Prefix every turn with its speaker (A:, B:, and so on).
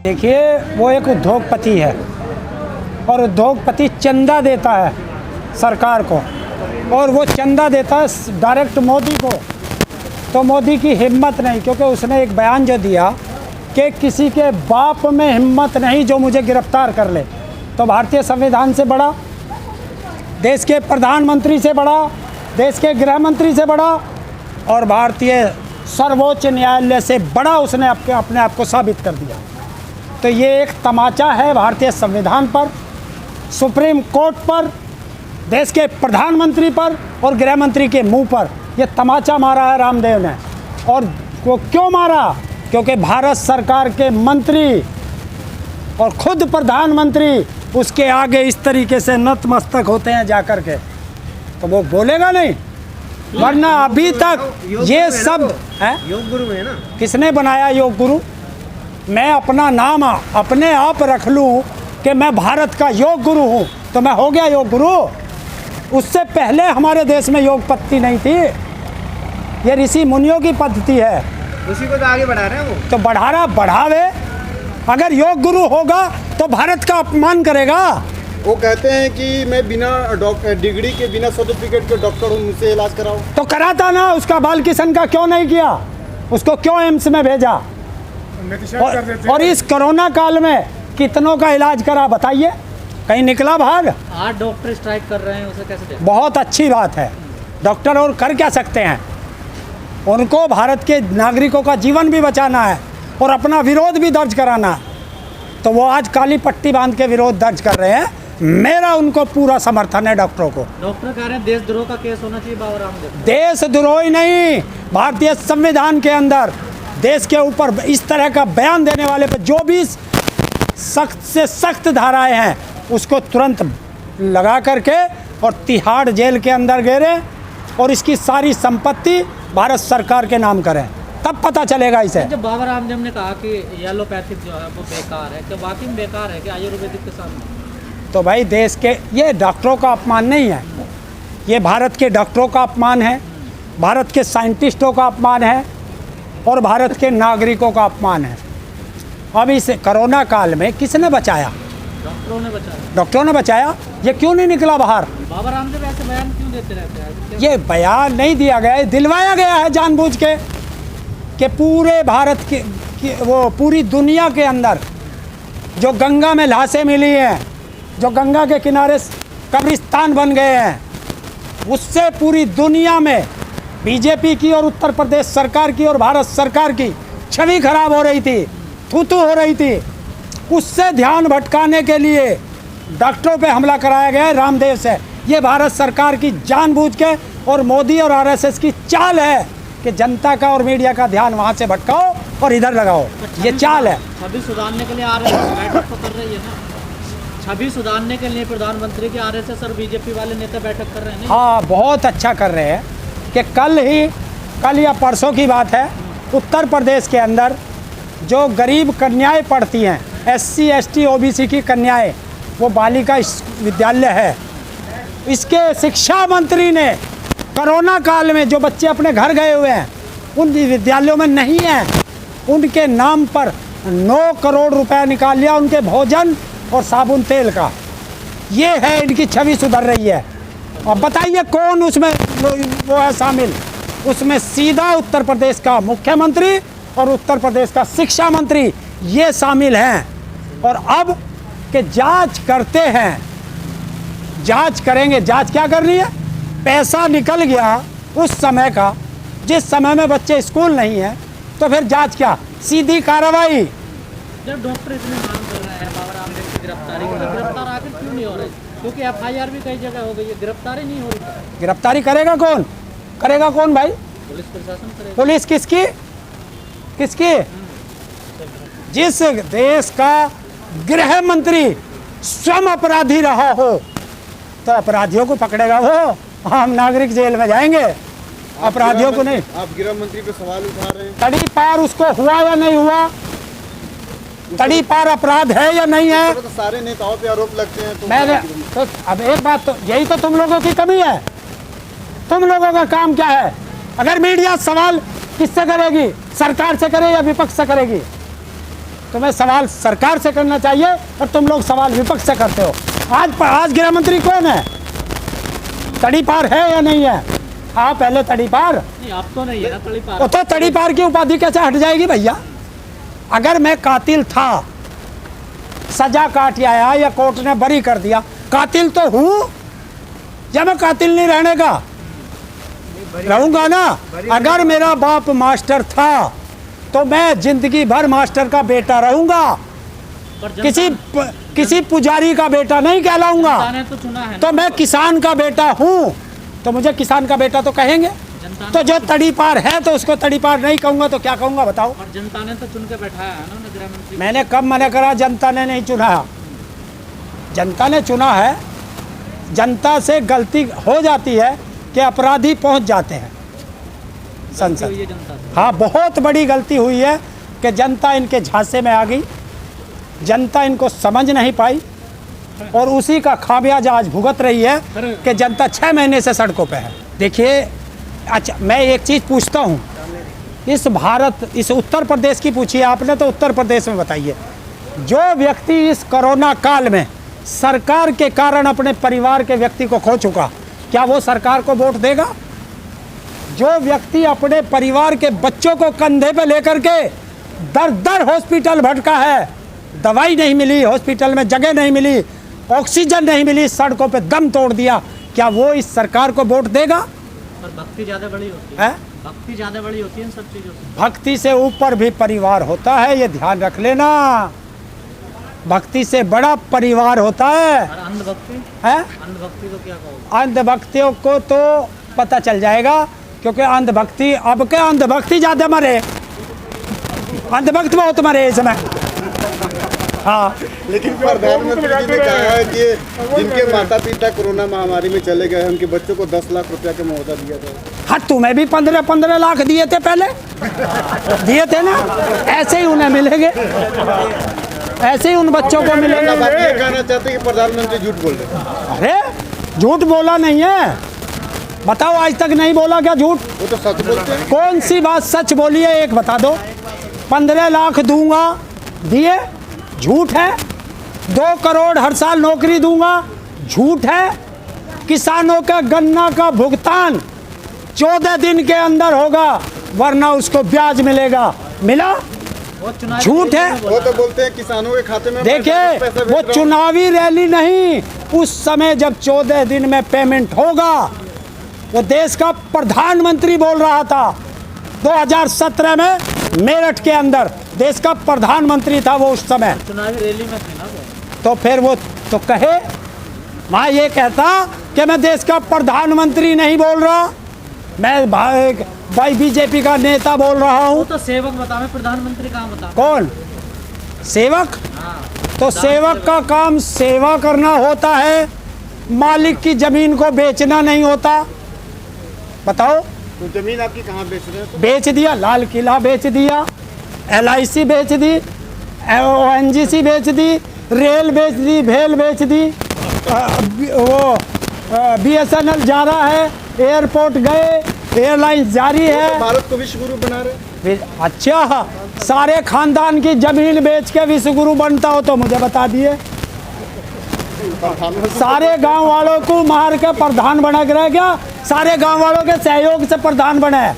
A: देखिए, वो एक उद्योगपति है और उद्योगपति चंदा देता है सरकार को, और वो चंदा देता है डायरेक्ट मोदी को। तो मोदी की हिम्मत नहीं, क्योंकि उसने एक बयान जो दिया कि किसी के बाप में हिम्मत नहीं जो मुझे गिरफ्तार कर ले। तो भारतीय संविधान से बड़ा, देश के प्रधानमंत्री से बड़ा, देश के गृह मंत्री से बड़ा और भारतीय सर्वोच्च न्यायालय से बड़ा उसने अपने आप को साबित कर दिया। तो ये एक तमाचा है भारतीय संविधान पर, सुप्रीम कोर्ट पर, देश के प्रधानमंत्री पर और गृह मंत्री के मुंह पर ये तमाचा मारा है रामदेव ने। और वो क्यों मारा? क्योंकि भारत सरकार के मंत्री और खुद प्रधानमंत्री उसके आगे इस तरीके से नतमस्तक होते हैं जाकर के, तो वो बोलेगा नहीं। वरना अभी तक ये सब है।
B: योग गुरु है ना,
A: किसने बनाया योग गुरु? मैं अपना नाम अपने आप रख लूँ कि मैं भारत का योग गुरु हूँ तो मैं हो गया योग गुरु। उससे पहले हमारे देश में योग पद्धति नहीं थी, ये ऋषि मुनियों की पद्धति है।
B: उसी को तो आगे बढ़ा रहे हैं वो।
A: तो बढ़ावे। अगर योग गुरु होगा तो भारत का अपमान करेगा।
C: वो कहते हैं कि मैं बिना डिग्री के, बिना सर्टिफिकेट के डॉक्टर हूँ, मुझसे इलाज कराओ।
A: तो कराता ना, उसका बाल किशन का क्यों नहीं किया? उसको क्यों एम्स में भेजा? और इस कोरोना काल में कितनों का इलाज करा बताइए? कहीं निकला बाहर?
D: 8 डॉक्टर स्ट्राइक कर रहे हैं, उसे कैसे देखें?
A: बहुत अच्छी बात है। डॉक्टर और कर क्या सकते हैं? उनको भारत के नागरिकों का जीवन भी बचाना है और अपना विरोध भी दर्ज कराना है। तो वो आज काली पट्टी बांध के विरोध दर्ज कर रहे हैं। मेरा उनको पूरा समर्थन है डॉक्टरों को।
D: डॉक्टर कह रहे हैं देशद्रोह का केस होना चाहिए बाबा रामदेव।
A: देशद्रोह ही नहीं, भारतीय संविधान के अंदर देश के ऊपर इस तरह का बयान देने वाले पर जो भी सख्त से सख्त धाराएं हैं उसको तुरंत लगा करके और तिहाड़ जेल के अंदर गिरे और इसकी सारी संपत्ति भारत सरकार के नाम करें, तब पता चलेगा इसे।
D: जब बाबा रामदेव ने कहा कि एलोपैथिक जो है वो बेकार है, क्या वाकई में बेकार है? क्या आयुर्वेदिक के सामने?
A: तो भाई देश के, ये डॉक्टरों का अपमान नहीं है, ये भारत के डॉक्टरों का अपमान है, भारत के साइंटिस्टों का अपमान है और भारत के नागरिकों का अपमान है। अब इस कोरोना काल में किसने बचाया?
D: डॉक्टरों ने बचाया।
A: डॉक्टरों ने बचाया। ये क्यों नहीं निकला बाहर?
D: बाबा रामदेव ऐसे बयान क्यों देते रहते हैं?
A: ये बयान नहीं दिया गया है, दिलवाया गया है जानबूझ के कि पूरे भारत की वो पूरी दुनिया के अंदर जो गंगा में लाशें मिली हैं, जो गंगा के किनारे कब्रिस्तान बन गए हैं, उससे पूरी दुनिया में बीजेपी की और उत्तर प्रदेश सरकार की और भारत सरकार की छवि खराब हो रही थी, थू-थू हो रही थी। उससे ध्यान भटकाने के लिए डॉक्टरों पे हमला कराया गया है रामदेव से। ये भारत सरकार की जानबूझ के और मोदी और आरएसएस की चाल है कि जनता का और मीडिया का ध्यान वहाँ से भटकाओ और इधर लगाओ। ये चाल है।
D: छवि सुधारने के लिए आरएसएस बैठक तो कर रही है ना, छवि सुधारने के लिए प्रधानमंत्री के आरएसएस और बीजेपी वाले नेता बैठक कर रहे हैं।
A: हाँ, बहुत अच्छा कर रहे हैं कि कल या परसों की बात है, उत्तर प्रदेश के अंदर जो गरीब कन्याएं पढ़ती हैं, SC ST OBC की कन्याएं, वो बालिका विद्यालय है, इसके शिक्षा मंत्री ने कोरोना काल में जो बच्चे अपने घर गए हुए हैं उन विद्यालयों में नहीं हैं, उनके नाम पर 9 करोड़ रुपए निकाल लिया उनके भोजन और साबुन तेल का। ये है, इनकी छवि सुधर रही है। अब बताइए कौन उसमें वो है शामिल? उसमें सीधा उत्तर प्रदेश का मुख्यमंत्री और उत्तर प्रदेश का शिक्षा मंत्री ये शामिल हैं। और अब के जांच करते हैं, जांच करेंगे। जांच क्या करनी है? पैसा निकल गया उस समय का, जिस समय में बच्चे स्कूल नहीं है, तो फिर जांच क्या? सीधी कार्रवाई।
D: जब डॉक्टर इतनी मांग कर रहे हैं बाबा रामदेव की गिरफ्तारी की, तो गिरफ्तार आखिर क्यों नहीं हो रही? क्योंकि FIR भी कई जगह हो गई है, गिरफ्तारी नहीं हो रही।
A: गिरफ्तारी करेगा कौन? करेगा कौन भाई?
D: पुलिस प्रशासन करेगा।
A: पुलिस किसकी? जिस देश का गृह मंत्री स्वयं अपराधी रहा हो तो अपराधियों को पकड़ेगा वो। हम नागरिक जेल में जाएंगे, अपराधियों को नहीं।
C: आप गृह मंत्री पे सवाल उठा रहे हैं।
A: तड़ी पार उसको हुआ या नहीं हुआ? तड़ी पार अपराध है या नहीं है?
C: तो सारे नेताओं पे आरोप लगते हैं।
A: तो अब एक बात, तो यही तो तुम लोगों की कमी है। तुम लोगों का काम क्या है? अगर मीडिया सवाल किससे करेगी? सरकार से करे या विपक्ष से करेगी? तुम्हें सवाल सरकार से करना चाहिए और तुम लोग सवाल विपक्ष से करते हो। आज गृह मंत्री कौन है? तड़ीपार है या नहीं है? हाँ, पहले तड़ीपार।
D: नहीं, अब तो नहीं है ना तड़ीपार।
A: तो तड़ीपार की उपाधि कैसे हट जाएगी भैया? अगर मैं कातिल था, सजा काट आया या कोर्ट ने बरी कर दिया, कातिल तो हूँ या मैं कातिल नहीं रहने का? रहूंगा ना। अगर मेरा बाप मास्टर था तो मैं जिंदगी भर मास्टर का बेटा रहूंगा,
D: पर जनता
A: किसी पुजारी का बेटा नहीं कहलाऊंगा।
D: ने तो चुना है ना।
A: तो मैं किसान का बेटा हूँ, तो मुझे किसान का बेटा तो कहेंगे।
D: जनता
A: तो जो तड़ीपार है तो उसको तड़ीपार नहीं कहूँगा तो क्या कहूँगा बताओ?
D: और जनता ने तो चुन के बैठाया है ना गृह मंत्री।
A: मैंने कब मना करा जनता ने नहीं चुना? जनता ने चुना है। जनता से गलती हो जाती है कि अपराधी पहुंच जाते हैं संसद।
D: ये जनता से।
A: हाँ, बहुत बड़ी गलती हुई है कि जनता इनके झांसे में आ गई, जनता इनको समझ नहीं पाई और उसी का खामियाजा आज भुगत रही है कि जनता 6 महीने से सड़कों पे है। देखिए, अच्छा मैं एक चीज़ पूछता हूँ, इस उत्तर प्रदेश की पूछिए आपने, तो उत्तर प्रदेश में बताइए, जो व्यक्ति इस कोरोना काल में सरकार के कारण अपने परिवार के व्यक्ति को खो चुका, क्या वो सरकार को वोट देगा? जो व्यक्ति अपने परिवार के बच्चों को कंधे पे लेकर के दर दर हॉस्पिटल भटका है, दवाई नहीं मिली, हॉस्पिटल में जगह नहीं मिली, ऑक्सीजन नहीं मिली, सड़कों पे दम तोड़ दिया, क्या वो इस सरकार को वोट देगा?
D: पर भक्ति ज़्यादा बड़ी होती
A: है?
D: भक्ति ज़्यादा बड़ी होती है इन सब चीज़ों से।
A: भक्ति से ऊपर भी परिवार होता है, ये ध्यान रख लेना। भक्ति से बड़ा परिवार होता है।
D: और अंधभक्ति
A: है?
D: अंधभक्ति तो क्या कहोगे?
A: अंधभक्तियों को तो पता चल जाएगा, क्योंकि अंधभक्ति अब के अंधभक्ति ज़्यादा मरे, अंधभक्त बहुत मरे इस समय। हाँ,
C: लेकिन प्रधानमंत्री जी ने कहा है कि जिनके माता पिता कोरोना महामारी में चले गए, उनके बच्चों को 10 लाख रुपया का मुआवजा दिया जाए।
A: हाँ, तुम्हें भी 15-15 लाख दिए थे, पहले दिए थे ना, ऐसे ही उन्हें मिलेंगे, ऐसे ही उन बच्चों को मिलेंगे।
C: आप ये कहना चाहते हैं कि प्रधानमंत्री झूठ बोल रहे हैं?
A: अरे झूठ बोला नहीं है, बताओ आज तक नहीं बोला क्या झूठ?
C: वो तो सच बोलते हैं।
A: कौन सी बात सच बोली है, एक बता दो। 15 लाख दूंगा, दिए, झूठ है। 2 करोड़ हर साल नौकरी दूंगा, झूठ है। किसानों का गन्ना का भुगतान 14 दिन के अंदर होगा, वरना उसको ब्याज मिलेगा, मिला, झूठ है।
C: वो तो बोलते हैं किसानों के खाते में।
A: देखिए, वो चुनावी रैली नहीं, उस समय जब 14 दिन में पेमेंट होगा, वो देश का प्रधानमंत्री बोल रहा था। 2017 में मेरठ के अंदर देश का प्रधानमंत्री था वो उस समय।
D: चुनावी रैली में थे ना वो।
A: तो फिर वो तो कहे, मैं ये कहता कि मैं देश का प्रधानमंत्री नहीं बोल रहा, मैं भाई बीजेपी का नेता बोल रहा
D: वो
A: हूँ।
D: तो सेवक बता, मैं प्रधानमंत्री कहाँ बता?
A: कौन सेवक?
D: हाँ,
A: तो सेवक का काम सेवा करना होता है, मालिक की जमीन को बेचना नहीं होता। बताओ,
C: तो जमीन आपकी कहाँ बेच रहे हैं?
A: बेच दिया, लाल किला बेच दिया, LIC बेच दी, ONGC बेच दी, रेल बेच दी, भेल बेच दी, वो BSNL जा रहा है, एयरपोर्ट गए, एयरलाइंस जारी है।
C: तो भारत को विश्व गुरु बना रहे।
A: अच्छा, सारे खानदान की जमीन बेच के विश्व गुरु बनता हो तो मुझे बता दिए। सारे गांव वालों को मार के प्रधान बना के रह गया, सारे गांव वालों के सहयोग से प्रधान बना है।